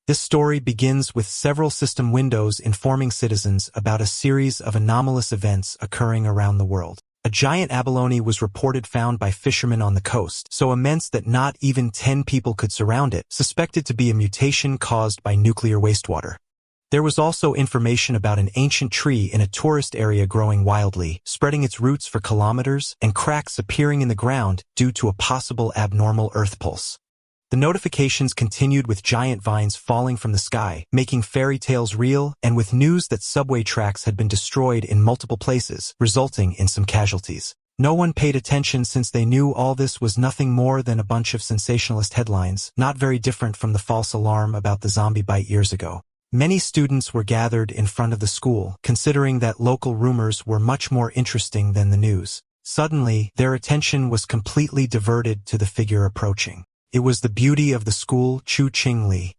This story begins with several system windows informing citizens about a series of anomalous events occurring around the world. A giant abalone was reported found by fishermen on the coast, so immense that not even 10 people could surround it, suspected to be a mutation caused by nuclear wastewater. There was also information about an ancient tree in a tourist area growing wildly, spreading its roots for kilometers, and cracks appearing in the ground due to a possible abnormal earth pulse. The notifications continued with giant vines falling from the sky, making fairy tales real, and with news that subway tracks had been destroyed in multiple places, resulting in some casualties. No one paid attention since they knew all this was nothing more than a bunch of sensationalist headlines, not very different from the false alarm about the zombie bite years ago. Many students were gathered in front of the school, considering that local rumors were much more interesting than the news. Suddenly, their attention was completely diverted to the figure approaching. It was the beauty of the school, Chu Qingli.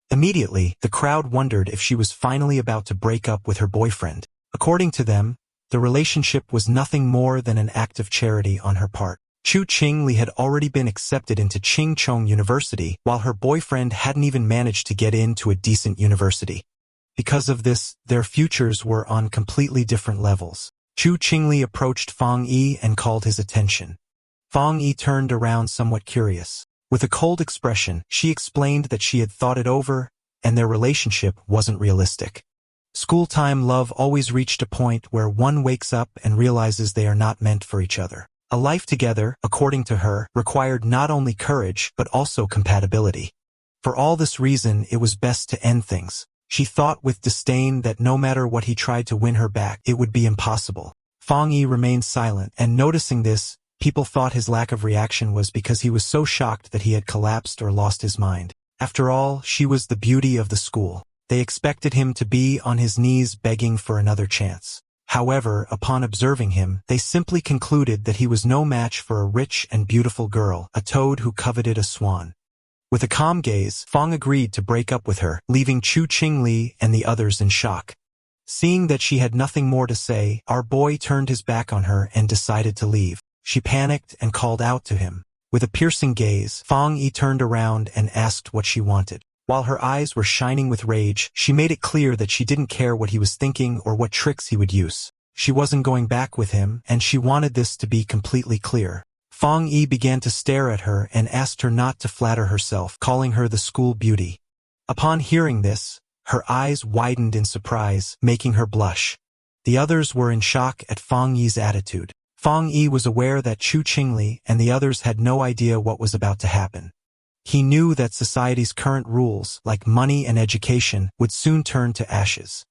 Immediately, the crowd wondered if she was finally about to break up with her boyfriend. According to them, the relationship was nothing more than an act of charity on her part. Chu Qingli had already been accepted into Chingchong University, while her boyfriend hadn't even managed to get into a decent university. Because of this, their futures were on completely different levels. Chu Qingli approached Fang Yi and called his attention. Fang Yi turned around somewhat curious. With a cold expression, she explained that she had thought it over, and their relationship wasn't realistic. School-time love always reached a point where one wakes up and realizes they are not meant for each other. A life together, according to her, required not only courage but also compatibility. For all this reason, it was best to end things. She thought with disdain that no matter what he tried to win her back, it would be impossible. Fang Yi remained silent, and noticing this, people thought his lack of reaction was because he was so shocked that he had collapsed or lost his mind. After all, she was the beauty of the school. They expected him to be on his knees begging for another chance. However, upon observing him, they simply concluded that he was no match for a rich and beautiful girl, a toad who coveted a swan. With a calm gaze, Fang agreed to break up with her, leaving Chu Qingli and the others in shock. Seeing that she had nothing more to say, our boy turned his back on her and decided to leave. She panicked and called out to him. With a piercing gaze, Fang Yi turned around and asked what she wanted. While her eyes were shining with rage, she made it clear that she didn't care what he was thinking or what tricks he would use. She wasn't going back with him, and she wanted this to be completely clear. Fang Yi began to stare at her and asked her not to flatter herself, calling her the school beauty. Upon hearing this, her eyes widened in surprise, making her blush. The others were in shock at Fang Yi's attitude. Fang Yi was aware that Chu Qingli and the others had no idea what was about to happen. He knew that society's current rules, like money and education, would soon turn to ashes.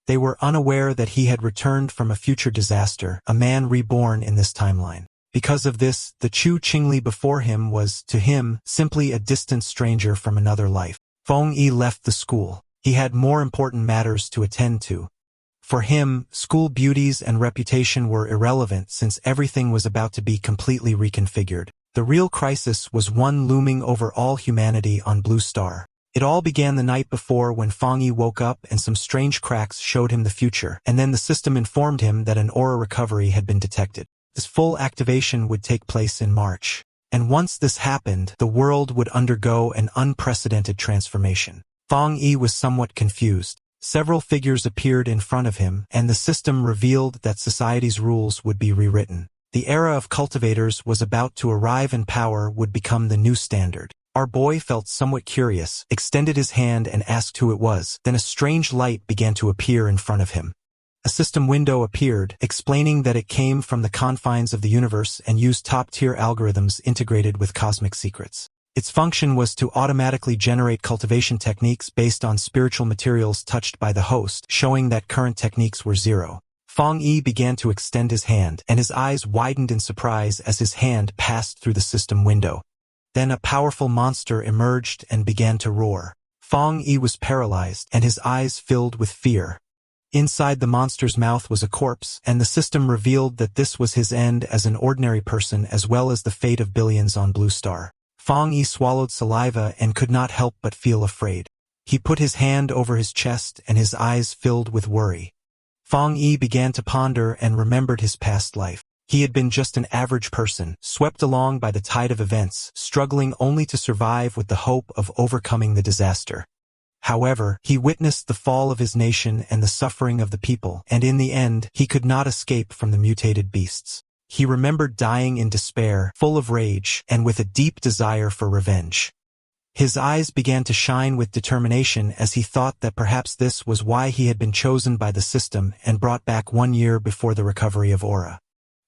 They were unaware that he had returned from a future disaster, a man reborn in this timeline. Because of this, the Chu Qingli before him was, to him, simply a distant stranger from another life. Fang Yi left the school. He had more important matters to attend to. For him, school beauties and reputation were irrelevant since everything was about to be completely reconfigured. The real crisis was one looming over all humanity on Blue Star. It all began the night before when Fang Yi woke up and some strange cracks showed him the future, and then the system informed him that an aura recovery had been detected. This full activation would take place in March. And once this happened, the world would undergo an unprecedented transformation. Fang Yi was somewhat confused. Several figures appeared in front of him, and the system revealed that society's rules would be rewritten. The era of cultivators was about to arrive and power would become the new standard. Our boy felt somewhat curious, extended his hand and asked who it was. Then a strange light began to appear in front of him. A system window appeared, explaining that it came from the confines of the universe and used top-tier algorithms integrated with cosmic secrets. Its function was to automatically generate cultivation techniques based on spiritual materials touched by the host, showing that current techniques were zero. Fang Yi began to extend his hand, and his eyes widened in surprise as his hand passed through the system window. Then a powerful monster emerged and began to roar. Fang Yi was paralyzed, and his eyes filled with fear. Inside the monster's mouth was a corpse, and the system revealed that this was his end as an ordinary person as well as the fate of billions on Blue Star. Fang Yi swallowed saliva and could not help but feel afraid. He put his hand over his chest and his eyes filled with worry. Fang Yi began to ponder and remembered his past life. He had been just an average person, swept along by the tide of events, struggling only to survive with the hope of overcoming the disaster. However, he witnessed the fall of his nation and the suffering of the people, and in the end, he could not escape from the mutated beasts. He remembered dying in despair, full of rage, and with a deep desire for revenge. His eyes began to shine with determination as he thought that perhaps this was why he had been chosen by the system and brought back 1 year before the recovery of Aura.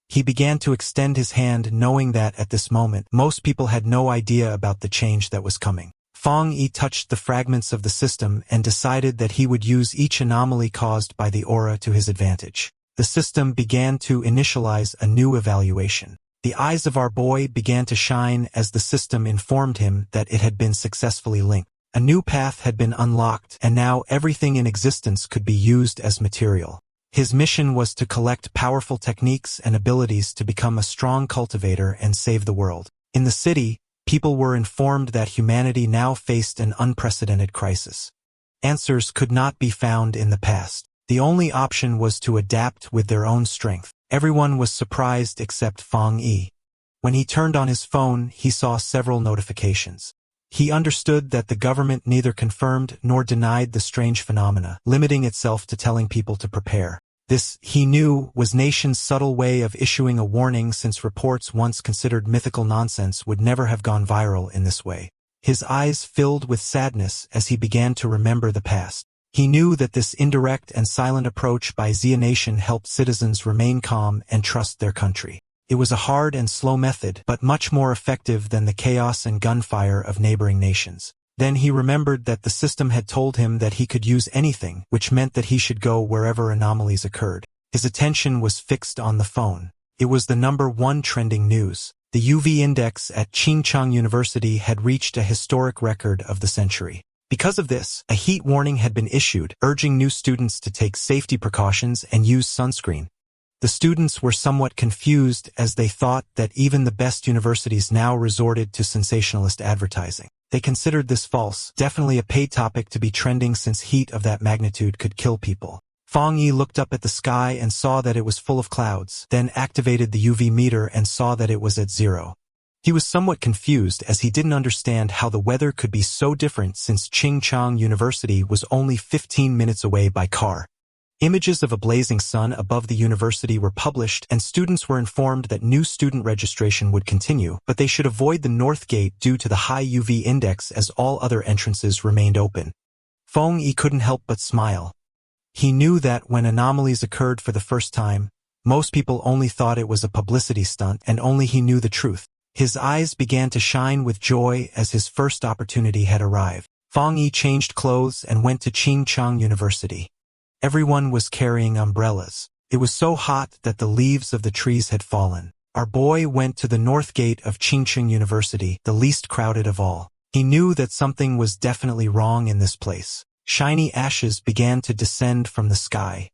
He began to extend his hand, knowing that at this moment, most people had no idea about the change that was coming. Fong Yi touched the fragments of the system and decided that he would use each anomaly caused by the aura to his advantage. The system began to initialize a new evaluation. The eyes of our boy began to shine as the system informed him that it had been successfully linked. A new path had been unlocked, and now everything in existence could be used as material. His mission was to collect powerful techniques and abilities to become a strong cultivator and save the world. In the city, people were informed that humanity now faced an unprecedented crisis. Answers could not be found in the past. The only option was to adapt with their own strength. Everyone was surprised except Fong Yi. When he turned on his phone, he saw several notifications. He understood that the government neither confirmed nor denied the strange phenomena, limiting itself to telling people to prepare. This, he knew, was nation's subtle way of issuing a warning, since reports once considered mythical nonsense would never have gone viral in this way. His eyes filled with sadness as he began to remember the past. He knew that this indirect and silent approach by Xia Nation helped citizens remain calm and trust their country. It was a hard and slow method, but much more effective than the chaos and gunfire of neighboring nations. Then he remembered that the system had told him that he could use anything, which meant that he should go wherever anomalies occurred. His attention was fixed on the phone. It was the #1 trending news. The UV index at Qingchang University had reached a historic record of the century. Because of this, a heat warning had been issued, urging new students to take safety precautions and use sunscreen. The students were somewhat confused as they thought that even the best universities now resorted to sensationalist advertising. They considered this false, definitely a paid topic to be trending, since heat of that magnitude could kill people. Fong Yi looked up at the sky and saw that it was full of clouds, then activated the UV meter and saw that it was at 0. He was somewhat confused as he didn't understand how the weather could be so different, since Qingchang University was only 15 minutes away by car. Images of a blazing sun above the university were published, and students were informed that new student registration would continue, but they should avoid the north gate due to the high UV index, as all other entrances remained open. Fong Yi couldn't help but smile. He knew that when anomalies occurred for the first time, most people only thought it was a publicity stunt, and only he knew the truth. His eyes began to shine with joy as his first opportunity had arrived. Fong Yi changed clothes and went to Qingchang University. Everyone was carrying umbrellas. It was so hot that the leaves of the trees had fallen. Our boy went to the north gate of Qingchang University, the least crowded of all. He knew that something was definitely wrong in this place. Shiny ashes began to descend from the sky.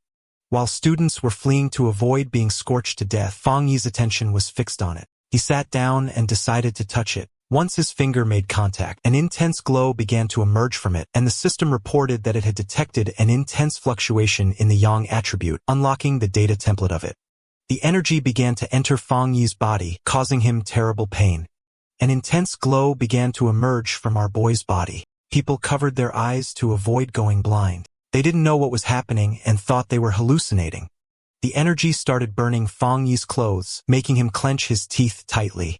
While students were fleeing to avoid being scorched to death, Fong Yi's attention was fixed on it. He sat down and decided to touch it. Once his finger made contact, an intense glow began to emerge from it, and the system reported that it had detected an intense fluctuation in the yang attribute, unlocking the data template of it. The energy began to enter Fong Yi's body, causing him terrible pain. An intense glow began to emerge from our boy's body. People covered their eyes to avoid going blind. They didn't know what was happening and thought they were hallucinating. The energy started burning Fong Yi's clothes, making him clench his teeth tightly.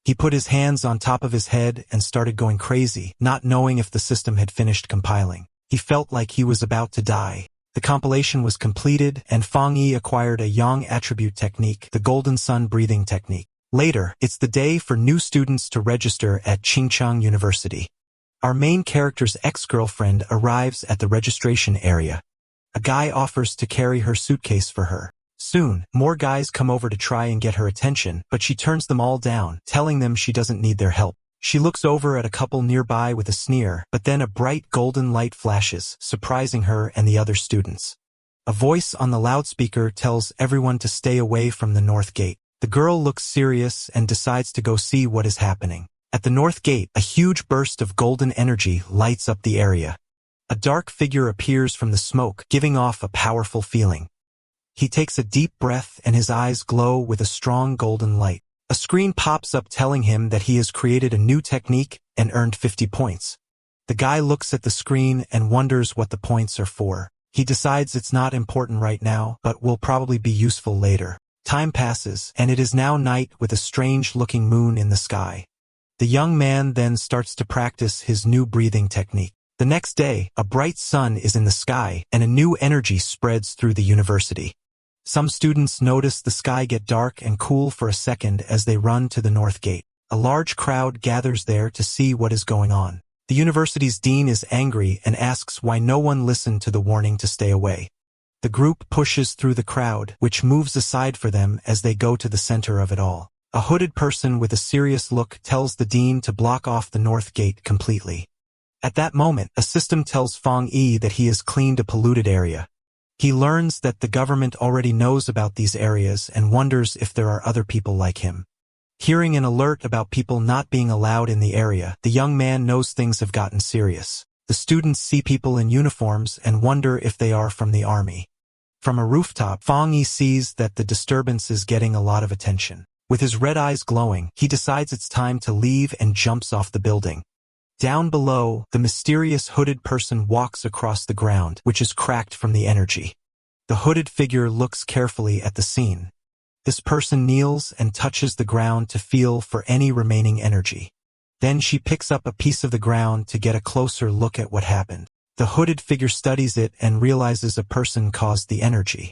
He put his hands on top of his head and started going crazy, not knowing if the system had finished compiling. He felt like he was about to die. The compilation was completed, and Fong Yi acquired a yang attribute technique, the golden sun breathing technique. Later, it's the day for new students to register at Qingchang University. Our main character's ex-girlfriend arrives at the registration area. A guy offers to carry her suitcase for her. Soon, more guys come over to try and get her attention, but she turns them all down, telling them she doesn't need their help. She looks over at a couple nearby with a sneer, but then a bright golden light flashes, surprising her and the other students. A voice on the loudspeaker tells everyone to stay away from the north gate. The girl looks serious and decides to go see what is happening. At the north gate, a huge burst of golden energy lights up the area. A dark figure appears from the smoke, giving off a powerful feeling. He takes a deep breath and his eyes glow with a strong golden light. A screen pops up telling him that he has created a new technique and earned 50 points. The guy looks at the screen and wonders what the points are for. He decides it's not important right now, but will probably be useful later. Time passes, and it is now night with a strange-looking moon in the sky. The young man then starts to practice his new breathing technique. The next day, a bright sun is in the sky, and a new energy spreads through the university. Some students notice the sky get dark and cool for a second as they run to the north gate. A large crowd gathers there to see what is going on. The university's dean is angry and asks why no one listened to the warning to stay away. The group pushes through the crowd, which moves aside for them as they go to the center of it all. A hooded person with a serious look tells the dean to block off the north gate completely. At that moment, a system tells Fong Yi that he has cleaned a polluted area. He learns that the government already knows about these areas and wonders if there are other people like him. Hearing an alert about people not being allowed in the area, the young man knows things have gotten serious. The students see people in uniforms and wonder if they are from the army. From a rooftop, Fong Yi sees that the disturbance is getting a lot of attention. With his red eyes glowing, he decides it's time to leave and jumps off the building. Down below, the mysterious hooded person walks across the ground, which is cracked from the energy. The hooded figure looks carefully at the scene. This person kneels and touches the ground to feel for any remaining energy. Then she picks up a piece of the ground to get a closer look at what happened. The hooded figure studies it and realizes a person caused the energy.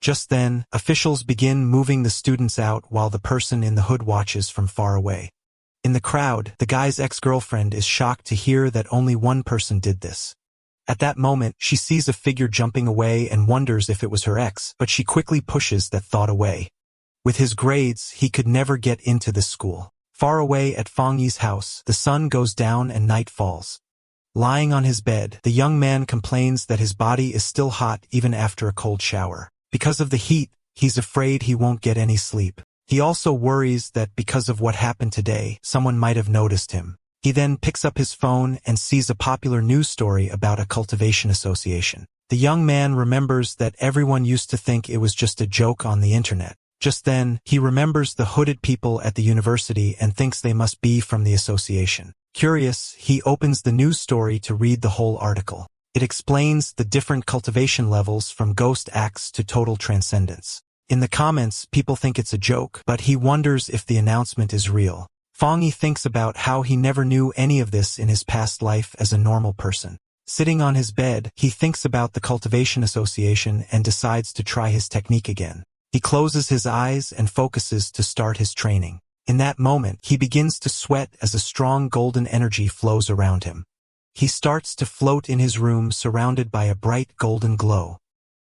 Just then, officials begin moving the students out while the person in the hood watches from far away. In the crowd, the guy's ex-girlfriend is shocked to hear that only one person did this. At that moment, she sees a figure jumping away and wonders if it was her ex, but she quickly pushes that thought away. With his grades, he could never get into this school. Far away at Fong Yi's house, the sun goes down and night falls. Lying on his bed, the young man complains that his body is still hot even after a cold shower. Because of the heat, he's afraid he won't get any sleep. He also worries that because of what happened today, someone might have noticed him. He then picks up his phone and sees a popular news story about a cultivation association. The young man remembers that everyone used to think it was just a joke on the internet. Just then, he remembers the hooded people at the university and thinks they must be from the association. Curious, he opens the news story to read the whole article. It explains the different cultivation levels from Ghost Axe to Total Transcendence. In the comments, people think it's a joke, but he wonders if the announcement is real. Fong Yi thinks about how he never knew any of this in his past life as a normal person. Sitting on his bed, he thinks about the Cultivation Association and decides to try his technique again. He closes his eyes and focuses to start his training. In that moment, he begins to sweat as a strong golden energy flows around him. He starts to float in his room surrounded by a bright golden glow.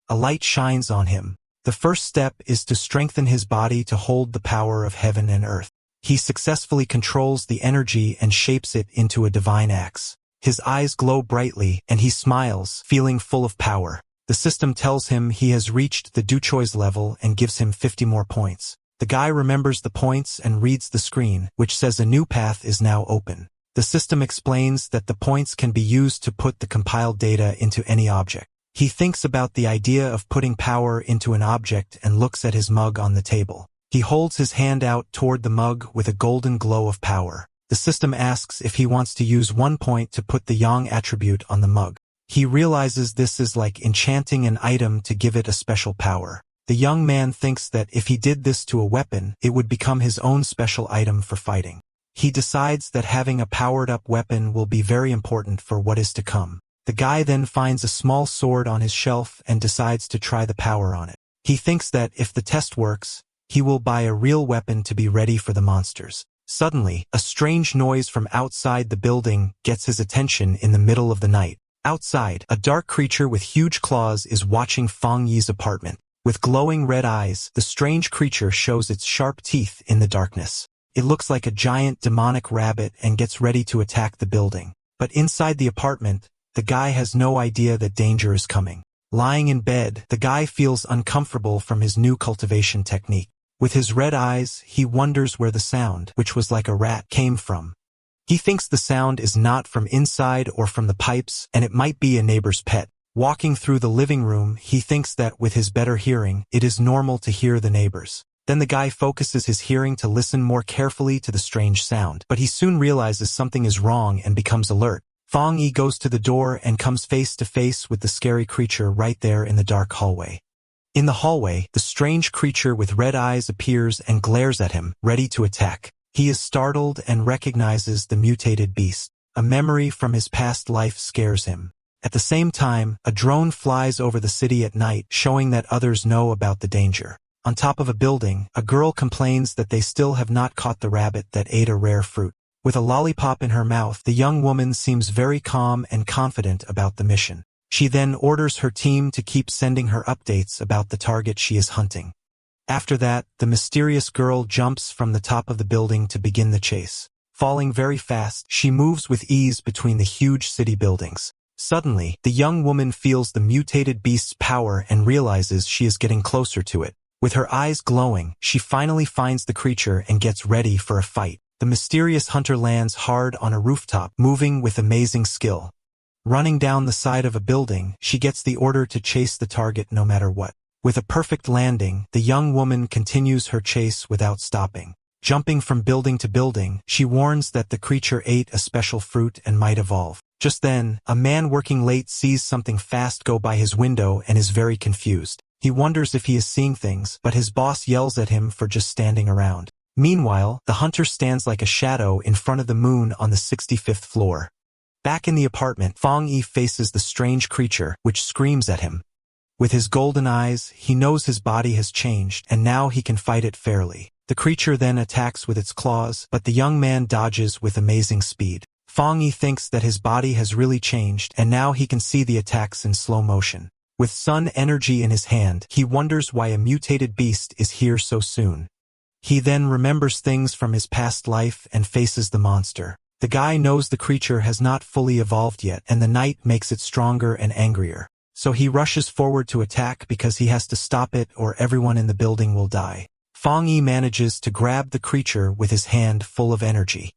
A light shines on him. The first step is to strengthen his body to hold the power of heaven and earth. He successfully controls the energy and shapes it into a divine axe. His eyes glow brightly, and he smiles, feeling full of power. The system tells him he has reached the Duchoi's level and gives him 50 more points. The guy remembers the points and reads the screen, which says a new path is now open. The system explains that the points can be used to put the compiled data into any object. He thinks about the idea of putting power into an object and looks at his mug on the table. He holds his hand out toward the mug with a golden glow of power. The system asks if he wants to use 1 point to put the Yang attribute on the mug. He realizes this is like enchanting an item to give it a special power. The young man thinks that if he did this to a weapon, it would become his own special item for fighting. He decides that having a powered-up weapon will be very important for what is to come. The guy then finds a small sword on his shelf and decides to try the power on it. He thinks that if the test works, he will buy a real weapon to be ready for the monsters. Suddenly, a strange noise from outside the building gets his attention in the middle of the night. Outside, a dark creature with huge claws is watching Fong Yi's apartment. With glowing red eyes, the strange creature shows its sharp teeth in the darkness. It looks like a giant demonic rabbit and gets ready to attack the building. But inside the apartment, the guy has no idea that danger is coming. Lying in bed, the guy feels uncomfortable from his new cultivation technique. With his red eyes, he wonders where the sound, which was like a rat, came from. He thinks the sound is not from inside or from the pipes, and it might be a neighbor's pet. Walking through the living room, he thinks that with his better hearing, it is normal to hear the neighbors. Then the guy focuses his hearing to listen more carefully to the strange sound, but he soon realizes something is wrong and becomes alert. Fong Yi goes to the door and comes face to face with the scary creature right there in the dark hallway. In the hallway, the strange creature with red eyes appears and glares at him, ready to attack. He is startled and recognizes the mutated beast. A memory from his past life scares him. At the same time, a drone flies over the city at night, showing that others know about the danger. On top of a building, a girl complains that they still have not caught the rabbit that ate a rare fruit. With a lollipop in her mouth, the young woman seems very calm and confident about the mission. She then orders her team to keep sending her updates about the target she is hunting. After that, the mysterious girl jumps from the top of the building to begin the chase. Falling very fast, she moves with ease between the huge city buildings. Suddenly, the young woman feels the mutated beast's power and realizes she is getting closer to it. With her eyes glowing, she finally finds the creature and gets ready for a fight. The mysterious hunter lands hard on a rooftop, moving with amazing skill. Running down the side of a building, she gets the order to chase the target no matter what. With a perfect landing, the young woman continues her chase without stopping. Jumping from building to building, she warns that the creature ate a special fruit and might evolve. Just then, a man working late sees something fast go by his window and is very confused. He wonders if he is seeing things, but his boss yells at him for just standing around. Meanwhile, the hunter stands like a shadow in front of the moon on the 65th floor. Back in the apartment, Fong Yi faces the strange creature, which screams at him. With his golden eyes, he knows his body has changed, and now he can fight it fairly. The creature then attacks with its claws, but the young man dodges with amazing speed. Fong Yi thinks that his body has really changed, and now he can see the attacks in slow motion. With sun energy in his hand, he wonders why a mutated beast is here so soon. He then remembers things from his past life and faces the monster. The guy knows the creature has not fully evolved yet, and the night makes it stronger and angrier. So he rushes forward to attack because he has to stop it or everyone in the building will die. Fong Yi manages to grab the creature with his hand full of energy.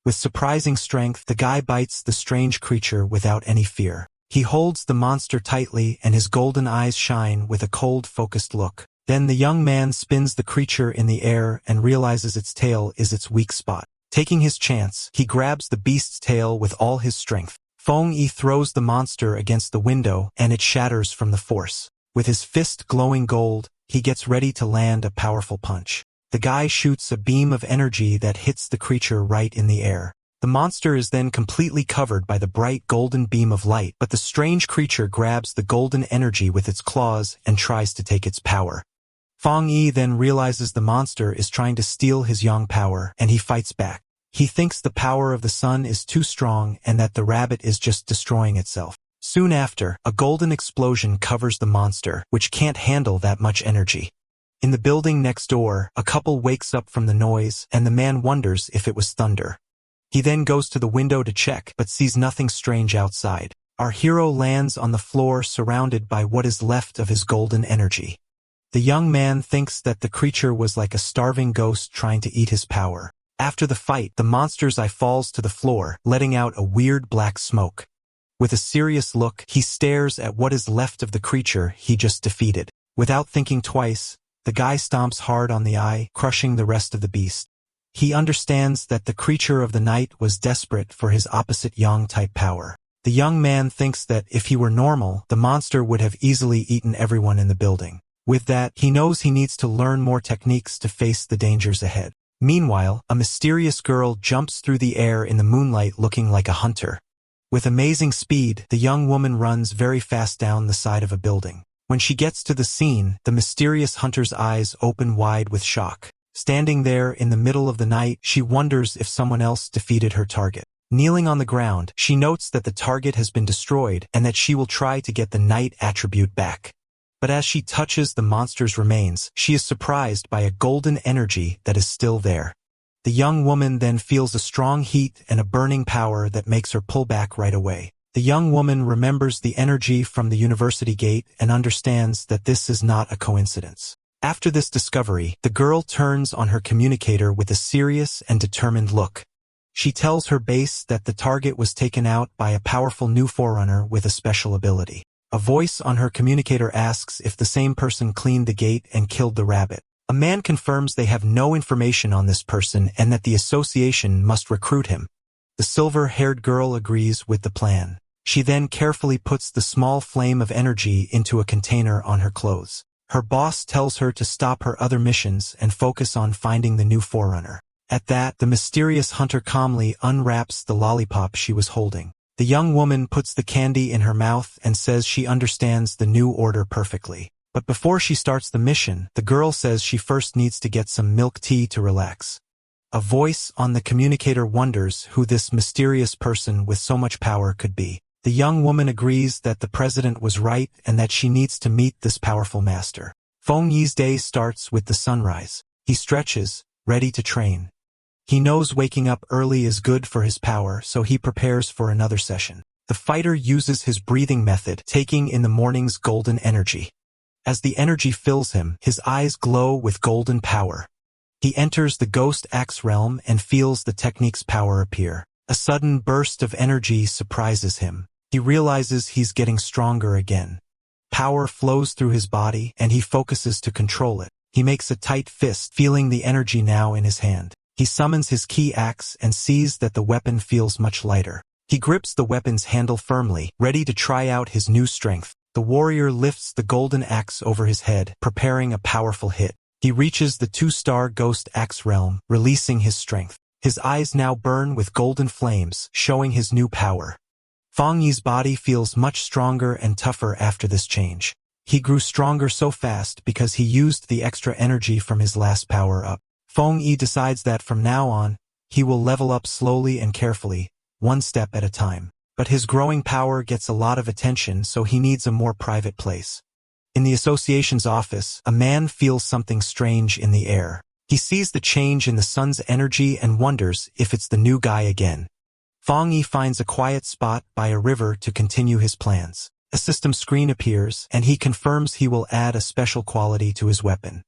With surprising strength, the guy bites the strange creature without any fear. He holds the monster tightly and his golden eyes shine with a cold, focused look. Then the young man spins the creature in the air and realizes its tail is its weak spot. Taking his chance, he grabs the beast's tail with all his strength. Fong Yi throws the monster against the window and it shatters from the force. With his fist glowing gold, he gets ready to land a powerful punch. The guy shoots a beam of energy that hits the creature right in the air. The monster is then completely covered by the bright golden beam of light, but the strange creature grabs the golden energy with its claws and tries to take its power. Fong Yi then realizes the monster is trying to steal his yang power, and he fights back. He thinks the power of the sun is too strong and that the rabbit is just destroying itself. Soon after, a golden explosion covers the monster, which can't handle that much energy. In the building next door, a couple wakes up from the noise, and the man wonders if it was thunder. He then goes to the window to check, but sees nothing strange outside. Our hero lands on the floor surrounded by what is left of his golden energy. The young man thinks that the creature was like a starving ghost trying to eat his power. After the fight, the monster's eye falls to the floor, letting out a weird black smoke. With a serious look, he stares at what is left of the creature he just defeated. Without thinking twice, the guy stomps hard on the eye, crushing the rest of the beast. He understands that the creature of the night was desperate for his opposite yang-type power. The young man thinks that if he were normal, the monster would have easily eaten everyone in the building. With that, he knows he needs to learn more techniques to face the dangers ahead. Meanwhile, a mysterious girl jumps through the air in the moonlight looking like a hunter. With amazing speed, the young woman runs very fast down the side of a building. When she gets to the scene, the mysterious hunter's eyes open wide with shock. Standing there in the middle of the night, she wonders if someone else defeated her target. Kneeling on the ground, she notes that the target has been destroyed and that she will try to get the night attribute back. But as she touches the monster's remains, she is surprised by a golden energy that is still there. The young woman then feels a strong heat and a burning power that makes her pull back right away. The young woman remembers the energy from the university gate and understands that this is not a coincidence. After this discovery, the girl turns on her communicator with a serious and determined look. She tells her base that the target was taken out by a powerful new forerunner with a special ability. A voice on her communicator asks if the same person cleaned the gate and killed the rabbit. A man confirms they have no information on this person and that the association must recruit him. The silver-haired girl agrees with the plan. She then carefully puts the small flame of energy into a container on her clothes. Her boss tells her to stop her other missions and focus on finding the new forerunner. At that, the mysterious hunter calmly unwraps the lollipop she was holding. The young woman puts the candy in her mouth and says she understands the new order perfectly. But before she starts the mission, the girl says she first needs to get some milk tea to relax. A voice on the communicator wonders who this mysterious person with so much power could be. The young woman agrees that the president was right and that she needs to meet this powerful master. Feng Yi's day starts with the sunrise. He stretches, ready to train. He knows waking up early is good for his power, so he prepares for another session. The fighter uses his breathing method, taking in the morning's golden energy. As the energy fills him, his eyes glow with golden power. He enters the Ghost Axe realm and feels the technique's power appear. A sudden burst of energy surprises him. He realizes he's getting stronger again. Power flows through his body, and he focuses to control it. He makes a tight fist, feeling the energy now in his hand. He summons his key axe and sees that the weapon feels much lighter. He grips the weapon's handle firmly, ready to try out his new strength. The warrior lifts the golden axe over his head, preparing a powerful hit. He reaches the 2-star Ghost Axe realm, releasing his strength. His eyes now burn with golden flames, showing his new power. Feng Yi's body feels much stronger and tougher after this change. He grew stronger so fast because he used the extra energy from his last power-up. Feng Yi decides that from now on, he will level up slowly and carefully, one step at a time. But his growing power gets a lot of attention, so he needs a more private place. In the association's office, a man feels something strange in the air. He sees the change in the sun's energy and wonders if it's the new guy again. Feng Yi finds a quiet spot by a river to continue his plans. A system screen appears, and he confirms he will add a special quality to his weapon.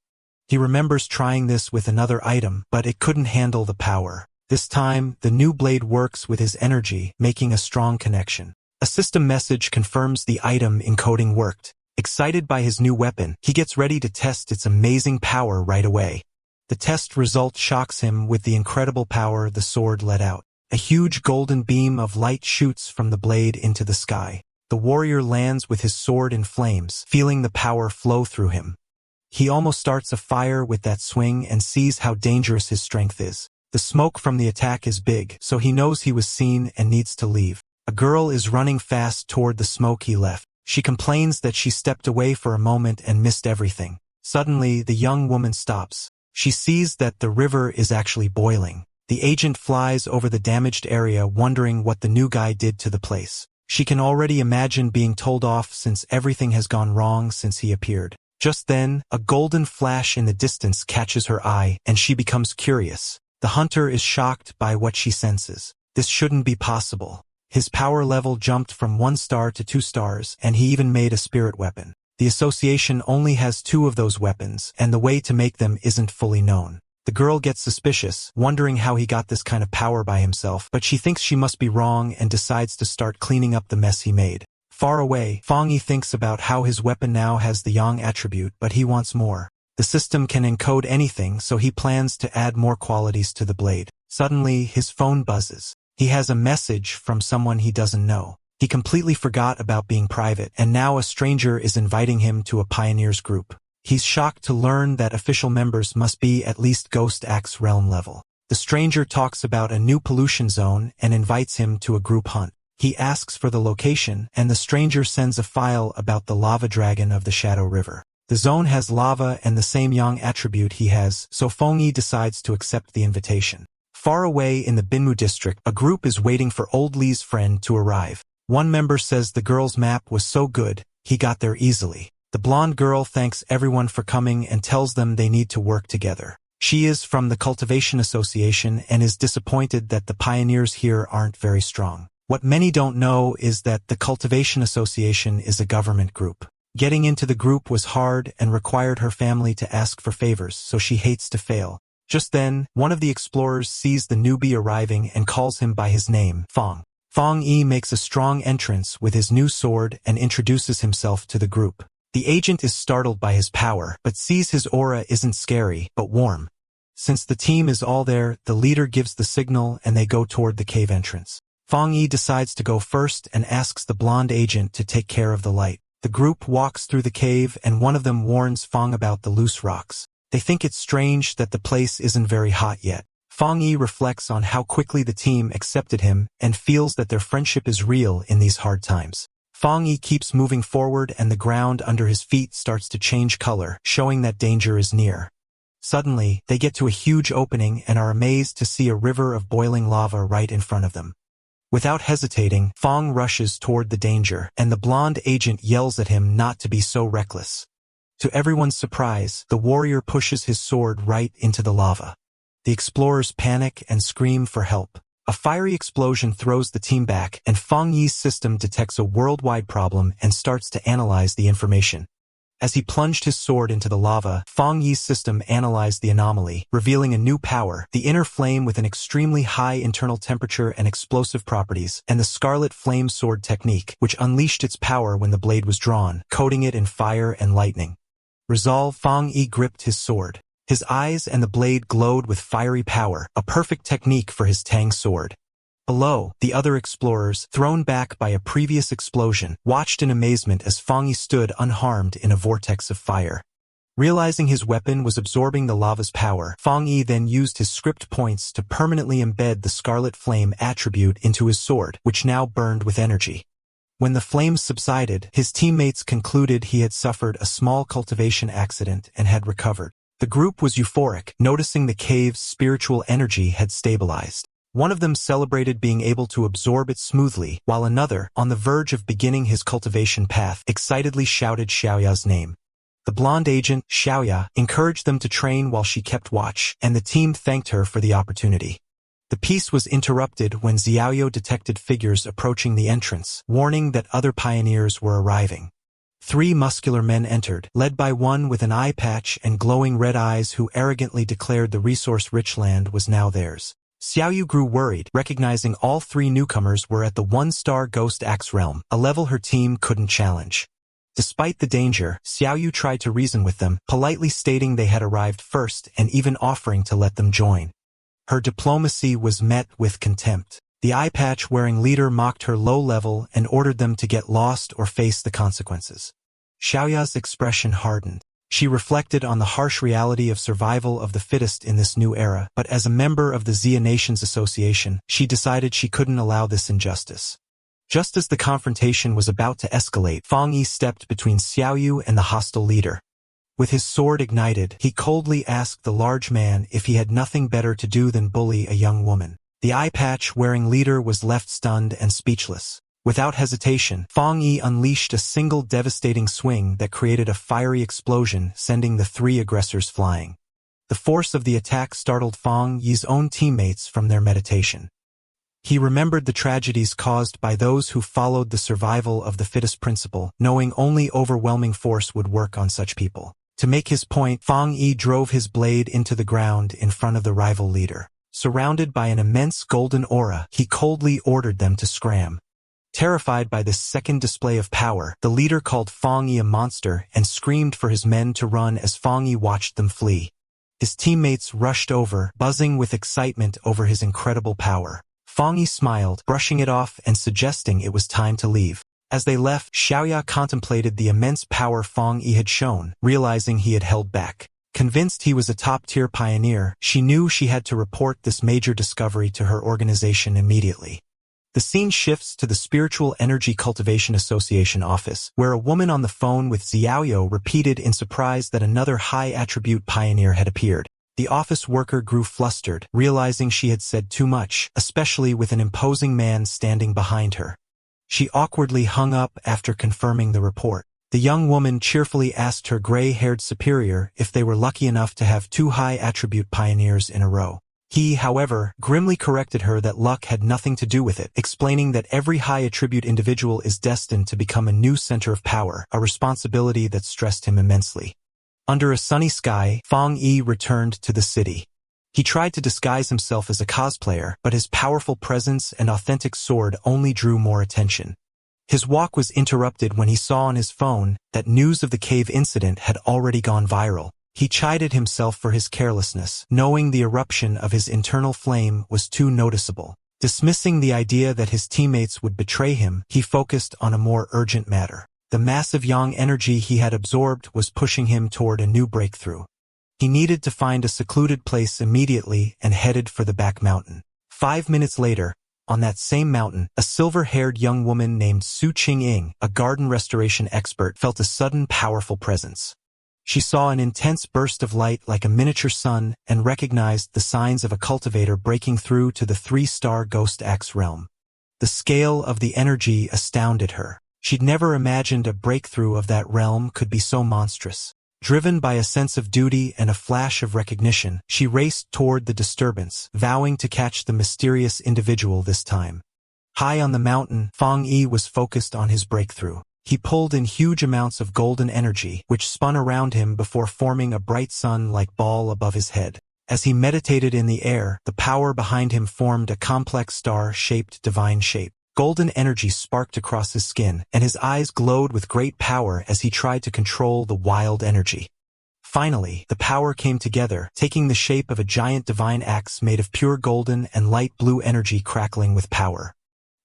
He remembers trying this with another item, but it couldn't handle the power. This time, the new blade works with his energy, making a strong connection. A system message confirms the item encoding worked. Excited by his new weapon, he gets ready to test its amazing power right away. The test result shocks him with the incredible power the sword let out. A huge golden beam of light shoots from the blade into the sky. The warrior lands with his sword in flames, feeling the power flow through him. He almost starts a fire with that swing and sees how dangerous his strength is. The smoke from the attack is big, so he knows he was seen and needs to leave. A girl is running fast toward the smoke he left. She complains that she stepped away for a moment and missed everything. Suddenly, the young woman stops. She sees that the river is actually boiling. The agent flies over the damaged area, wondering what the new guy did to the place. She can already imagine being told off since everything has gone wrong since he appeared. Just then, a golden flash in the distance catches her eye, and she becomes curious. The hunter is shocked by what she senses. This shouldn't be possible. His power level jumped from 1 star to 2 stars, and he even made a spirit weapon. The association only has 2 of those weapons, and the way to make them isn't fully known. The girl gets suspicious, wondering how he got this kind of power by himself, but she thinks she must be wrong and decides to start cleaning up the mess he made. Far away, Feng Yi thinks about how his weapon now has the Yang attribute, but he wants more. The system can encode anything, so he plans to add more qualities to the blade. Suddenly, his phone buzzes. He has a message from someone he doesn't know. He completely forgot about being private, and now a stranger is inviting him to a pioneers group. He's shocked to learn that official members must be at least Ghost Axe realm level. The stranger talks about a new pollution zone and invites him to a group hunt. He asks for the location, and the stranger sends a file about the lava dragon of the Shadow River. The zone has lava and the same Yang attribute he has, so Feng Yi decides to accept the invitation. Far away in the Binmu district, a group is waiting for Old Lee's friend to arrive. One member says the girl's map was so good, he got there easily. The blonde girl thanks everyone for coming and tells them they need to work together. She is from the Cultivation Association and is disappointed that the pioneers here aren't very strong. What many don't know is that the Cultivation Association is a government group. Getting into the group was hard and required her family to ask for favors, so she hates to fail. Just then, one of the explorers sees the newbie arriving and calls him by his name, Feng. Feng Yi makes a strong entrance with his new sword and introduces himself to the group. The agent is startled by his power, but sees his aura isn't scary, but warm. Since the team is all there, the leader gives the signal and they go toward the cave entrance. Fang Yi decides to go first and asks the blonde agent to take care of the light. The group walks through the cave and one of them warns Fang about the loose rocks. They think it's strange that the place isn't very hot yet. Fang Yi reflects on how quickly the team accepted him and feels that their friendship is real in these hard times. Fang Yi keeps moving forward and the ground under his feet starts to change color, showing that danger is near. Suddenly, they get to a huge opening and are amazed to see a river of boiling lava right in front of them. Without hesitating, Fang rushes toward the danger, and the blonde agent yells at him not to be so reckless. To everyone's surprise, the warrior pushes his sword right into the lava. The explorers panic and scream for help. A fiery explosion throws the team back, and Fang Yi's system detects a worldwide problem and starts to analyze the information. As he plunged his sword into the lava, Fang Yi's system analyzed the anomaly, revealing a new power, the inner flame with an extremely high internal temperature and explosive properties, and the scarlet flame sword technique, which unleashed its power when the blade was drawn, coating it in fire and lightning. Resolved, Fang Yi gripped his sword. His eyes and the blade glowed with fiery power, a perfect technique for his Tang sword. Below, the other explorers, thrown back by a previous explosion, watched in amazement as Fang Yi stood unharmed in a vortex of fire. Realizing his weapon was absorbing the lava's power, Fang Yi then used his script points to permanently embed the scarlet flame attribute into his sword, which now burned with energy. When the flames subsided, his teammates concluded he had suffered a small cultivation accident and had recovered. The group was euphoric, noticing the cave's spiritual energy had stabilized. One of them celebrated being able to absorb it smoothly, while another, on the verge of beginning his cultivation path, excitedly shouted Xiaoya's name. The blonde agent, Xiaoya, encouraged them to train while she kept watch, and the team thanked her for the opportunity. The peace was interrupted when Xiaoyo detected figures approaching the entrance, warning that other pioneers were arriving. 3 muscular men entered, led by one with an eye patch and glowing red eyes who arrogantly declared the resource-rich land was now theirs. Xiaoyu grew worried, recognizing all 3 newcomers were at the 1-star Ghost Axe realm, a level her team couldn't challenge. Despite the danger, Xiaoyu tried to reason with them, politely stating they had arrived first and even offering to let them join. Her diplomacy was met with contempt. The eye patch-wearing leader mocked her low level and ordered them to get lost or face the consequences. Xiaoya's expression hardened. She reflected on the harsh reality of survival of the fittest in this new era, but as a member of the Xia Nations Association, she decided she couldn't allow this injustice. Just as the confrontation was about to escalate, Fang Yi stepped between Xiaoyu and the hostile leader. With his sword ignited, he coldly asked the large man if he had nothing better to do than bully a young woman. The eye patch-wearing leader was left stunned and speechless. Without hesitation, Fang Yi unleashed a single devastating swing that created a fiery explosion, sending the 3 aggressors flying. The force of the attack startled Fang Yi's own teammates from their meditation. He remembered the tragedies caused by those who followed the survival of the fittest principle, knowing only overwhelming force would work on such people. To make his point, Fang Yi drove his blade into the ground in front of the rival leader. Surrounded by an immense golden aura, he coldly ordered them to scram. Terrified by this second display of power, the leader called Fang Yi a monster and screamed for his men to run as Fang Yi watched them flee. His teammates rushed over, buzzing with excitement over his incredible power. Fang Yi smiled, brushing it off and suggesting it was time to leave. As they left, Xiaoya contemplated the immense power Fang Yi had shown, realizing he had held back. Convinced he was a top-tier pioneer, she knew she had to report this major discovery to her organization immediately. The scene shifts to the Spiritual Energy Cultivation Association office, where a woman on the phone with Xiaoyo repeated in surprise that another high-attribute pioneer had appeared. The office worker grew flustered, realizing she had said too much, especially with an imposing man standing behind her. She awkwardly hung up after confirming the report. The young woman cheerfully asked her gray-haired superior if they were lucky enough to have 2 high-attribute pioneers in a row. He, however, grimly corrected her that luck had nothing to do with it, explaining that every high-attribute individual is destined to become a new center of power, a responsibility that stressed him immensely. Under a sunny sky, Fang Yi returned to the city. He tried to disguise himself as a cosplayer, but his powerful presence and authentic sword only drew more attention. His walk was interrupted when he saw on his phone that news of the cave incident had already gone viral. He chided himself for his carelessness, knowing the eruption of his internal flame was too noticeable. Dismissing the idea that his teammates would betray him, he focused on a more urgent matter. The massive yang energy he had absorbed was pushing him toward a new breakthrough. He needed to find a secluded place immediately and headed for the back mountain. 5 minutes later, on that same mountain, a silver-haired young woman named Su Qingying, a garden restoration expert, felt a sudden powerful presence. She saw an intense burst of light like a miniature sun and recognized the signs of a cultivator breaking through to the 3-star Ghost Axe realm. The scale of the energy astounded her. She'd never imagined a breakthrough of that realm could be so monstrous. Driven by a sense of duty and a flash of recognition, she raced toward the disturbance, vowing to catch the mysterious individual this time. High on the mountain, Fang Yi was focused on his breakthrough. He pulled in huge amounts of golden energy, which spun around him before forming a bright sun-like ball above his head. As he meditated in the air, the power behind him formed a complex star-shaped divine shape. Golden energy sparked across his skin, and his eyes glowed with great power as he tried to control the wild energy. Finally, the power came together, taking the shape of a giant divine axe made of pure golden and light blue energy crackling with power.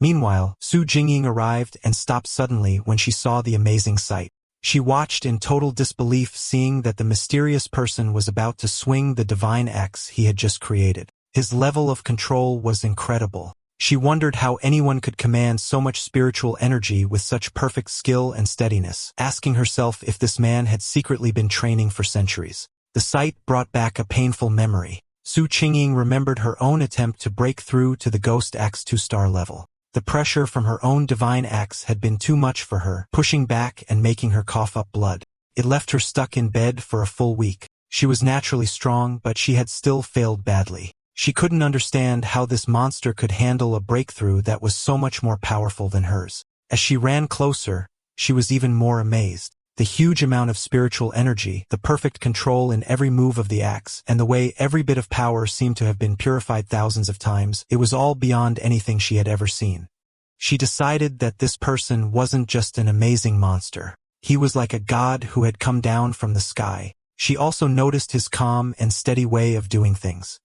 Meanwhile, Su Qingying arrived and stopped suddenly when she saw the amazing sight. She watched in total disbelief, seeing that the mysterious person was about to swing the divine axe he had just created. His level of control was incredible. She wondered how anyone could command so much spiritual energy with such perfect skill and steadiness, asking herself if this man had secretly been training for centuries. The sight brought back a painful memory. Su Qingying remembered her own attempt to break through to the Ghost Axe 2-star level. The pressure from her own divine axe had been too much for her, pushing back and making her cough up blood. It left her stuck in bed for a full week. She was naturally strong, but she had still failed badly. She couldn't understand how this monster could handle a breakthrough that was so much more powerful than hers. As she ran closer, she was even more amazed. The huge amount of spiritual energy, the perfect control in every move of the axe, and the way every bit of power seemed to have been purified thousands of times, it was all beyond anything she had ever seen. She decided that this person wasn't just an amazing monster. He was like a god who had come down from the sky. She also noticed his calm and steady way of doing things.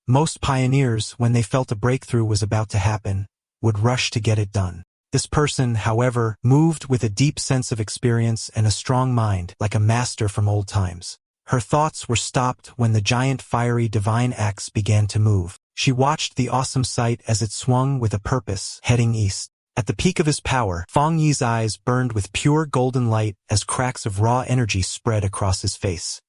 Most pioneers, when they felt a breakthrough was about to happen, would rush to get it done. This person, however, moved with a deep sense of experience and a strong mind, like a master from old times. Her thoughts were stopped when the giant fiery divine axe began to move. She watched the awesome sight as it swung with a purpose, heading east. At the peak of his power, Fang Yi's eyes burned with pure golden light as cracks of raw energy spread across his face.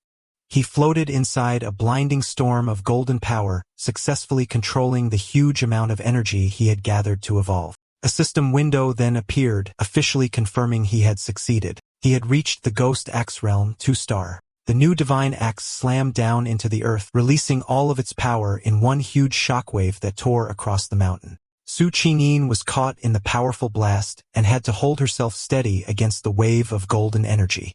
He floated inside a blinding storm of golden power, successfully controlling the huge amount of energy he had gathered to evolve. A system window then appeared, officially confirming he had succeeded. He had reached the Ghost Axe realm 2-star. The new divine axe slammed down into the earth, releasing all of its power in one huge shockwave that tore across the mountain. Su Qingying was caught in the powerful blast and had to hold herself steady against the wave of golden energy.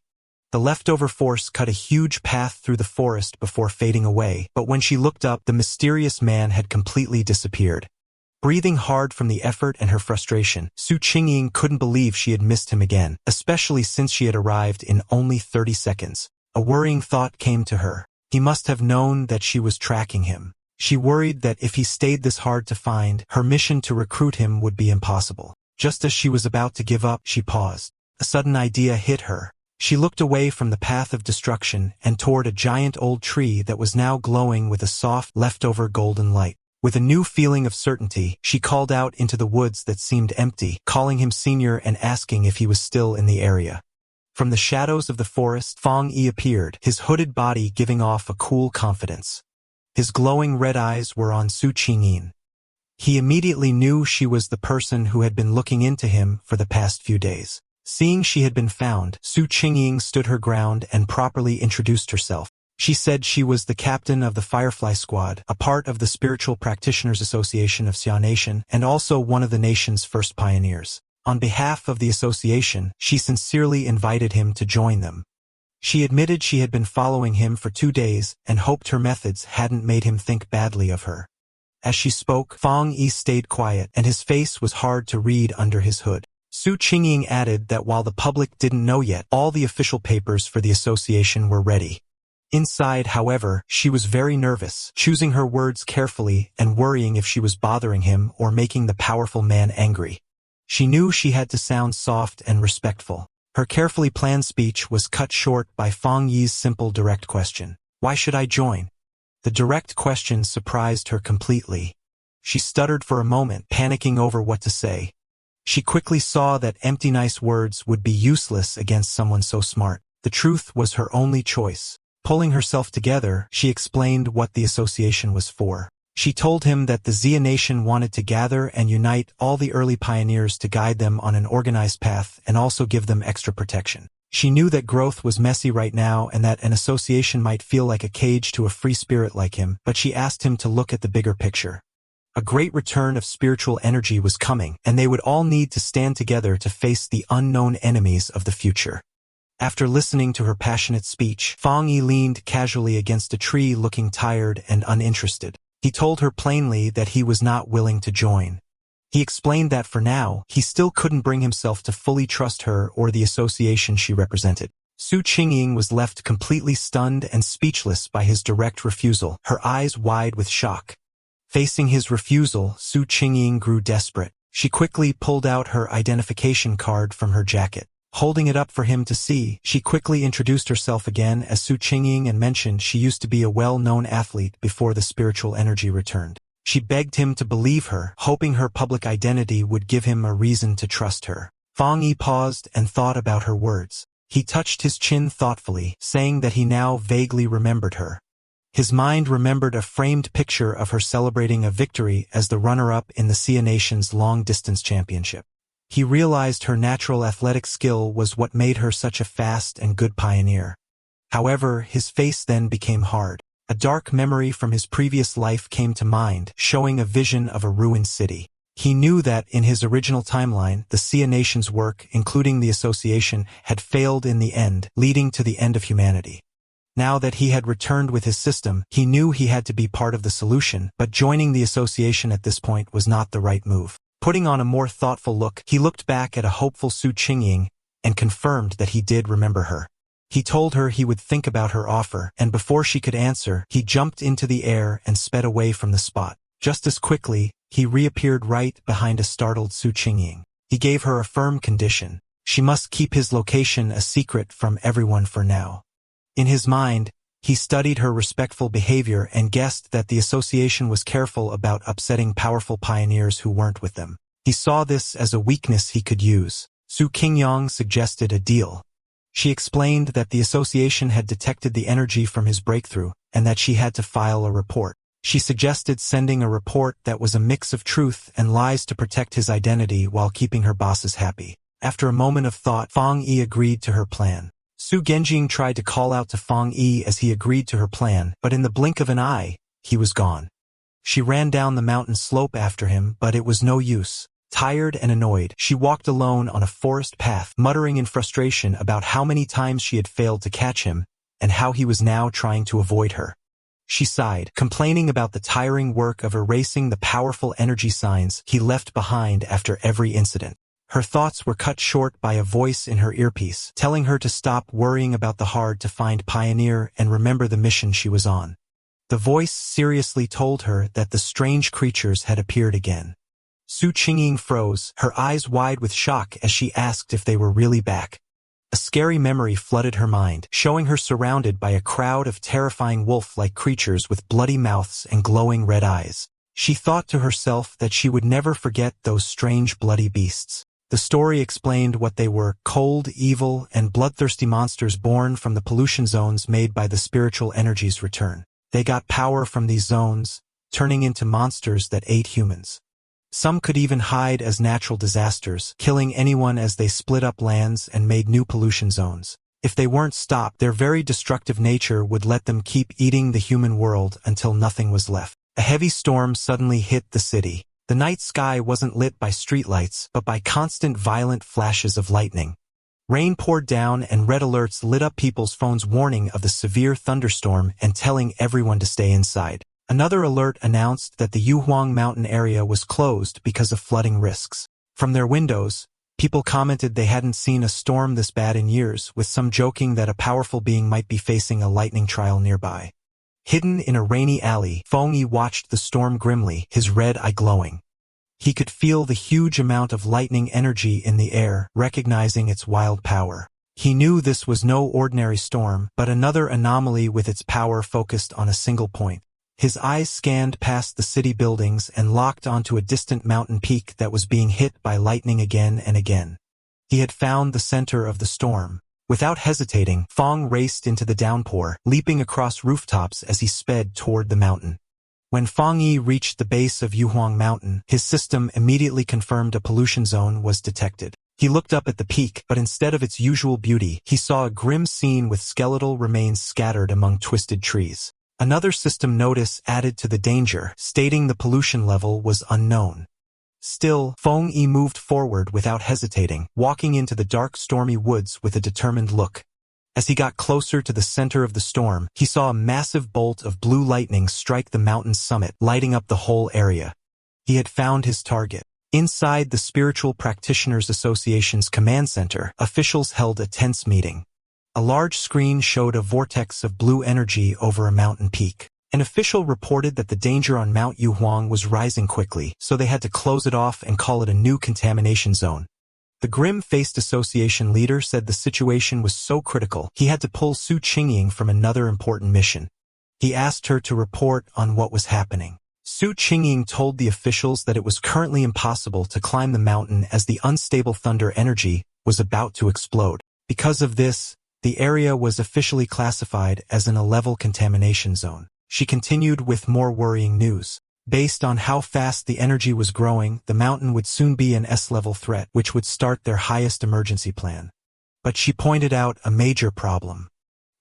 The leftover force cut a huge path through the forest before fading away, but when she looked up, the mysterious man had completely disappeared. Breathing hard from the effort and her frustration, Su Qingying couldn't believe she had missed him again, especially since she had arrived in only 30 seconds. A worrying thought came to her. He must have known that she was tracking him. She worried that if he stayed this hard to find, her mission to recruit him would be impossible. Just as she was about to give up, she paused. A sudden idea hit her. She looked away from the path of destruction and toward a giant old tree that was now glowing with a soft, leftover golden light. With a new feeling of certainty, she called out into the woods that seemed empty, calling him senior and asking if he was still in the area. From the shadows of the forest, Fang Yi appeared, his hooded body giving off a cool confidence. His glowing red eyes were on Su Qingying. He immediately knew she was the person who had been looking into him for the past few days. Seeing she had been found, Su Qingying stood her ground and properly introduced herself. She said she was the captain of the Firefly Squad, a part of the Spiritual Practitioners Association of Xia Nation, and also one of the nation's first pioneers. On behalf of the association, she sincerely invited him to join them. She admitted she had been following him for 2 days and hoped her methods hadn't made him think badly of her. As she spoke, Fang Yi stayed quiet, and his face was hard to read under his hood. Su Qingying added that while the public didn't know yet, all the official papers for the association were ready. Inside, however, she was very nervous, choosing her words carefully and worrying if she was bothering him or making the powerful man angry. She knew she had to sound soft and respectful. Her carefully planned speech was cut short by Fang Yi's simple direct question. Why should I join? The direct question surprised her completely. She stuttered for a moment, panicking over what to say. She quickly saw that empty nice words would be useless against someone so smart. The truth was her only choice. Pulling herself together, she explained what the association was for. She told him that the Xia nation wanted to gather and unite all the early pioneers to guide them on an organized path and also give them extra protection. She knew that growth was messy right now and that an association might feel like a cage to a free spirit like him, but she asked him to look at the bigger picture. A great return of spiritual energy was coming, and they would all need to stand together to face the unknown enemies of the future. After listening to her passionate speech, Fang Yi leaned casually against a tree looking tired and uninterested. He told her plainly that he was not willing to join. He explained that for now, he still couldn't bring himself to fully trust her or the association she represented. Su Qingying was left completely stunned and speechless by his direct refusal, her eyes wide with shock. Facing his refusal, Su Qingying grew desperate. She quickly pulled out her identification card from her jacket. Holding it up for him to see, she quickly introduced herself again as Su Qingying and mentioned she used to be a well-known athlete before the spiritual energy returned. She begged him to believe her, hoping her public identity would give him a reason to trust her. Fang Yi paused and thought about her words. He touched his chin thoughtfully, saying that he now vaguely remembered her. His mind remembered a framed picture of her celebrating a victory as the runner-up in the Xia Nation's long-distance championship. He realized her natural athletic skill was what made her such a fast and good pioneer. However, his face then became hard. A dark memory from his previous life came to mind, showing a vision of a ruined city. He knew that, in his original timeline, the Xia Nation's work, including the association, had failed in the end, leading to the end of humanity. Now that he had returned with his system, he knew he had to be part of the solution, but joining the association at this point was not the right move. Putting on a more thoughtful look, he looked back at a hopeful Su Qingying and confirmed that he did remember her. He told her he would think about her offer, and before she could answer, he jumped into the air and sped away from the spot. Just as quickly, he reappeared right behind a startled Su Qingying. He gave her a firm condition. She must keep his location a secret from everyone for now. In his mind, he studied her respectful behavior and guessed that the association was careful about upsetting powerful pioneers who weren't with them. He saw this as a weakness he could use. Su Qingyang suggested a deal. She explained that the association had detected the energy from his breakthrough and that she had to file a report. She suggested sending a report that was a mix of truth and lies to protect his identity while keeping her bosses happy. After a moment of thought, Fang Yi agreed to her plan. Su Genjing tried to call out to Fang Yi as he agreed to her plan, but in the blink of an eye, he was gone. She ran down the mountain slope after him, but it was no use. Tired and annoyed, she walked alone on a forest path, muttering in frustration about how many times she had failed to catch him, and how he was now trying to avoid her. She sighed, complaining about the tiring work of erasing the powerful energy signs he left behind after every incident. Her thoughts were cut short by a voice in her earpiece, telling her to stop worrying about the hard-to-find pioneer and remember the mission she was on. The voice seriously told her that the strange creatures had appeared again. Su Qingying froze, her eyes wide with shock as she asked if they were really back. A scary memory flooded her mind, showing her surrounded by a crowd of terrifying wolf-like creatures with bloody mouths and glowing red eyes. She thought to herself that she would never forget those strange bloody beasts. The story explained what they were: cold, evil, and bloodthirsty monsters born from the pollution zones made by the spiritual energy's return. They got power from these zones, turning into monsters that ate humans. Some could even hide as natural disasters, killing anyone as they split up lands and made new pollution zones. If they weren't stopped, their very destructive nature would let them keep eating the human world until nothing was left. A heavy storm suddenly hit the city. The night sky wasn't lit by streetlights, but by constant violent flashes of lightning. Rain poured down and red alerts lit up people's phones warning of the severe thunderstorm and telling everyone to stay inside. Another alert announced that the Yuhuang mountain area was closed because of flooding risks. From their windows, People commented they hadn't seen a storm this bad in years, with some joking that a powerful being might be facing a lightning trial nearby. Hidden in a rainy alley, Feng Yi watched the storm grimly, his red eye glowing. He could feel the huge amount of lightning energy in the air, recognizing its wild power. He knew this was no ordinary storm, but another anomaly with its power focused on a single point. His eyes scanned past the city buildings and locked onto a distant mountain peak that was being hit by lightning again and again. He had found the center of the storm. Without hesitating, Feng raced into the downpour, leaping across rooftops as he sped toward the mountain. When Feng Yi reached the base of Yuhuang Mountain, his system immediately confirmed a pollution zone was detected. He looked up at the peak, but instead of its usual beauty, he saw a grim scene with skeletal remains scattered among twisted trees. Another system notice added to the danger, stating the pollution level was unknown. Still, Feng Yi moved forward without hesitating, walking into the dark, stormy woods with a determined look. As he got closer to the center of the storm, he saw a massive bolt of blue lightning strike the mountain's summit, lighting up the whole area. He had found his target. Inside the Spiritual Practitioners Association's command center, officials held a tense meeting. A large screen showed a vortex of blue energy over a mountain peak. An official reported that the danger on Mount Yuhuang was rising quickly, so they had to close it off and call it a new contamination zone. The grim-faced association leader said the situation was so critical, he had to pull Su Qingying from another important mission. He asked her to report on what was happening. Su Qingying told the officials that it was currently impossible to climb the mountain as the unstable thunder energy was about to explode. Because of this, the area was officially classified as an A-level contamination zone. She continued with more worrying news. Based on how fast the energy was growing, the mountain would soon be an S-level threat, which would start their highest emergency plan. But she pointed out a major problem.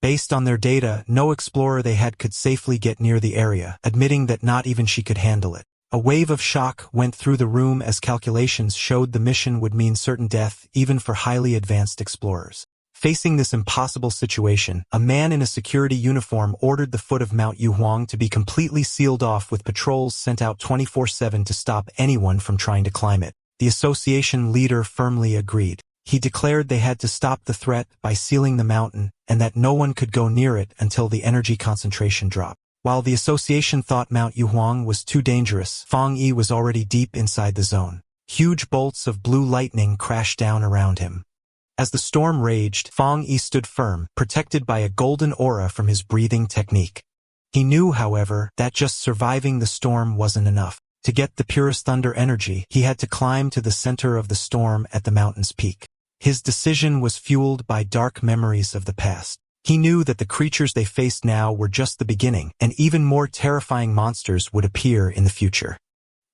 Based on their data, no explorer they had could safely get near the area, admitting that not even she could handle it. A wave of shock went through the room as calculations showed the mission would mean certain death even for highly advanced explorers. Facing this impossible situation, a man in a security uniform ordered the foot of Mount Yuhuang to be completely sealed off with patrols sent out 24/7 to stop anyone from trying to climb it. The association leader firmly agreed. He declared they had to stop the threat by sealing the mountain and that no one could go near it until the energy concentration dropped. While the association thought Mount Yuhuang was too dangerous, Feng Yi was already deep inside the zone. Huge bolts of blue lightning crashed down around him. As the storm raged, Feng Yi stood firm, protected by a golden aura from his breathing technique. He knew, however, that just surviving the storm wasn't enough. To get the purest thunder energy, he had to climb to the center of the storm at the mountain's peak. His decision was fueled by dark memories of the past. He knew that the creatures they faced now were just the beginning, and even more terrifying monsters would appear in the future.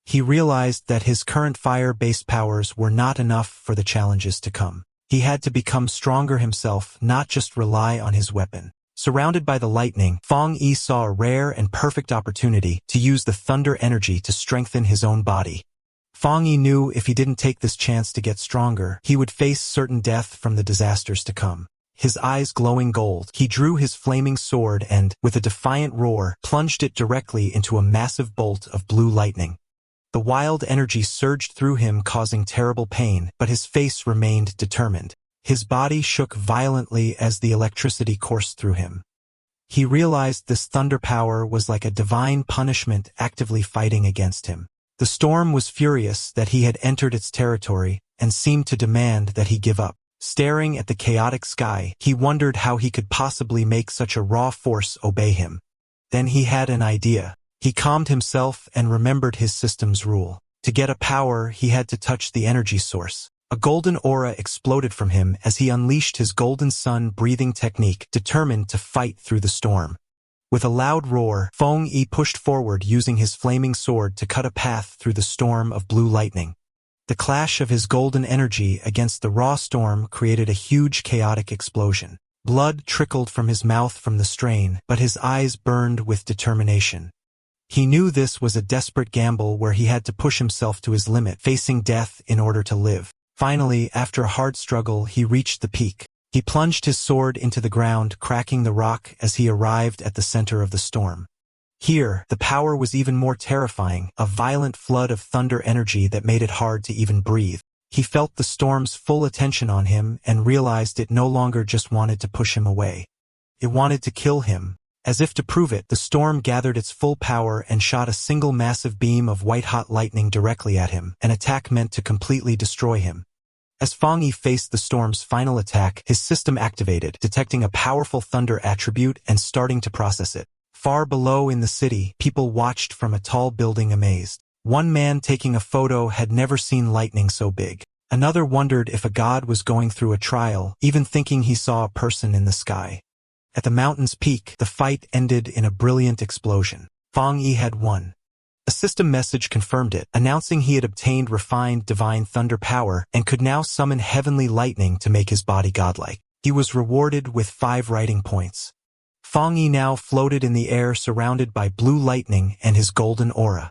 He realized that his current fire-based powers were not enough for the challenges to come. He had to become stronger himself, not just rely on his weapon. Surrounded by the lightning, Feng Yi saw a rare and perfect opportunity to use the thunder energy to strengthen his own body. Feng Yi knew if he didn't take this chance to get stronger, he would face certain death from the disasters to come. His eyes glowing gold, he drew his flaming sword and, with a defiant roar, plunged it directly into a massive bolt of blue lightning. The wild energy surged through him, causing terrible pain, but his face remained determined. His body shook violently as the electricity coursed through him. He realized this thunder power was like a divine punishment actively fighting against him. The storm was furious that he had entered its territory and seemed to demand that he give up. Staring at the chaotic sky, he wondered how he could possibly make such a raw force obey him. Then he had an idea. He calmed himself and remembered his system's rule. To get a power, he had to touch the energy source. A golden aura exploded from him as he unleashed his golden sun breathing technique, determined to fight through the storm. With a loud roar, Feng Yi pushed forward using his flaming sword to cut a path through the storm of blue lightning. The clash of his golden energy against the raw storm created a huge chaotic explosion. Blood trickled from his mouth from the strain, but his eyes burned with determination. He knew this was a desperate gamble where he had to push himself to his limit, facing death in order to live. Finally, after a hard struggle, he reached the peak. He plunged his sword into the ground, cracking the rock as he arrived at the center of the storm. Here, the power was even more terrifying, a violent flood of thunder energy that made it hard to even breathe. He felt the storm's full attention on him and realized it no longer just wanted to push him away. It wanted to kill him. As if to prove it, the storm gathered its full power and shot a single massive beam of white-hot lightning directly at him, an attack meant to completely destroy him. As Fang Yi faced the storm's final attack, his system activated, detecting a powerful thunder attribute and starting to process it. Far below in the city, people watched from a tall building amazed. One man taking a photo had never seen lightning so big. Another wondered if a god was going through a trial, even thinking he saw a person in the sky. At the mountain's peak, the fight ended in a brilliant explosion. Fang Yi had won. A system message confirmed it, announcing he had obtained refined divine thunder power and could now summon heavenly lightning to make his body godlike. He was rewarded with 5 writing points. Fang Yi now floated in the air surrounded by blue lightning and his golden aura.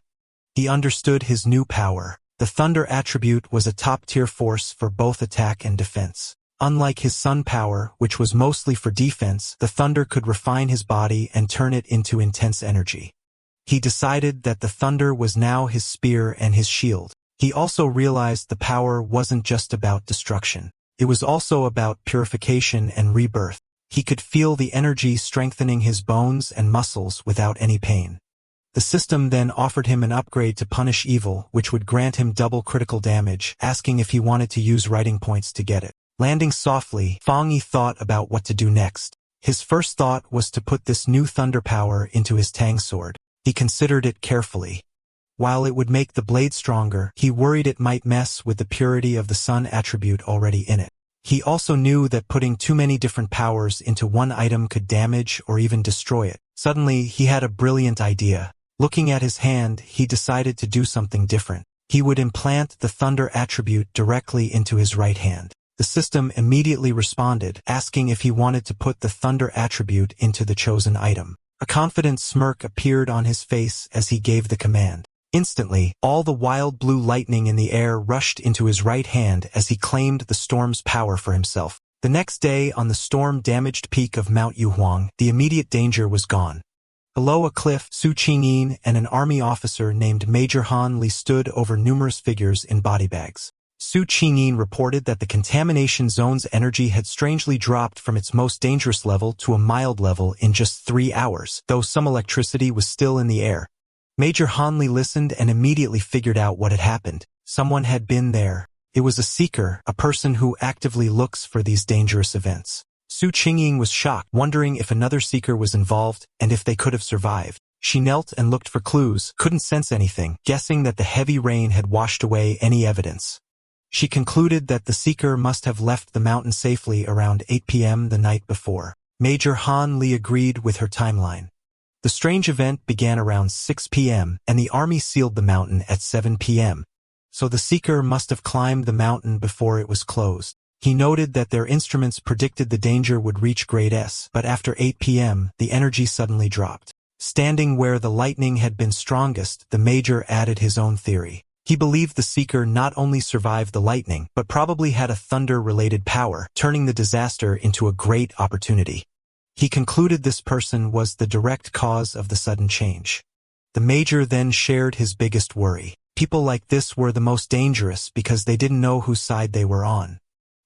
He understood his new power. The thunder attribute was a top-tier force for both attack and defense. Unlike his sun power, which was mostly for defense, the thunder could refine his body and turn it into intense energy. He decided that the thunder was now his spear and his shield. He also realized the power wasn't just about destruction. It was also about purification and rebirth. He could feel the energy strengthening his bones and muscles without any pain. The system then offered him an upgrade to punish evil, which would grant him double critical damage, asking if he wanted to use writing points to get it. Landing softly, Fang Yi thought about what to do next. His first thought was to put this new thunder power into his Tang sword. He considered it carefully. While it would make the blade stronger, he worried it might mess with the purity of the sun attribute already in it. He also knew that putting too many different powers into one item could damage or even destroy it. Suddenly, he had a brilliant idea. Looking at his hand, he decided to do something different. He would implant the thunder attribute directly into his right hand. The system immediately responded, asking if he wanted to put the thunder attribute into the chosen item. A confident smirk appeared on his face as he gave the command. Instantly, all the wild blue lightning in the air rushed into his right hand as he claimed the storm's power for himself. The next day, on the storm-damaged peak of Mount Yuhuang, the immediate danger was gone. Below a cliff, Su Qingyin and an army officer named Major Han Li stood over numerous figures in body bags. Su Qingyin reported that the contamination zone's energy had strangely dropped from its most dangerous level to a mild level in just 3 hours, though some electricity was still in the air. Major Han Li listened and immediately figured out what had happened. Someone had been there. It was a seeker, a person who actively looks for these dangerous events. Su Qingyin was shocked, wondering if another seeker was involved and if they could have survived. She knelt and looked for clues, couldn't sense anything, guessing that the heavy rain had washed away any evidence. She concluded that the seeker must have left the mountain safely around 8 p.m. the night before. Major Han Li agreed with her timeline. The strange event began around 6 p.m., and the army sealed the mountain at 7 p.m. So the seeker must have climbed the mountain before it was closed. He noted that their instruments predicted the danger would reach grade S, but after 8 p.m., the energy suddenly dropped. Standing where the lightning had been strongest, the major added his own theory. He believed the seeker not only survived the lightning, but probably had a thunder-related power, turning the disaster into a great opportunity. He concluded this person was the direct cause of the sudden change. The major then shared his biggest worry. People like this were the most dangerous because they didn't know whose side they were on.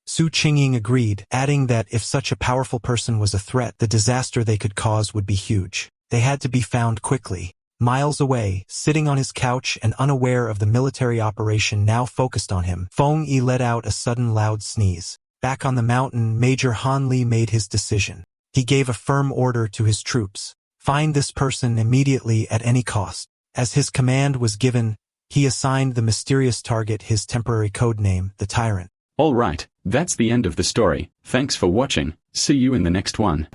Su Qingyin agreed, adding that if such a powerful person was a threat, the disaster they could cause would be huge. They had to be found quickly. Miles away, sitting on his couch and unaware of the military operation now focused on him, Feng Yi let out a sudden loud sneeze. Back on the mountain, Major Han Li made his decision. He gave a firm order to his troops. Find this person immediately at any cost. As his command was given, he assigned the mysterious target his temporary codename, the Tyrant. Alright, that's the end of the story. Thanks for watching. See you in the next one.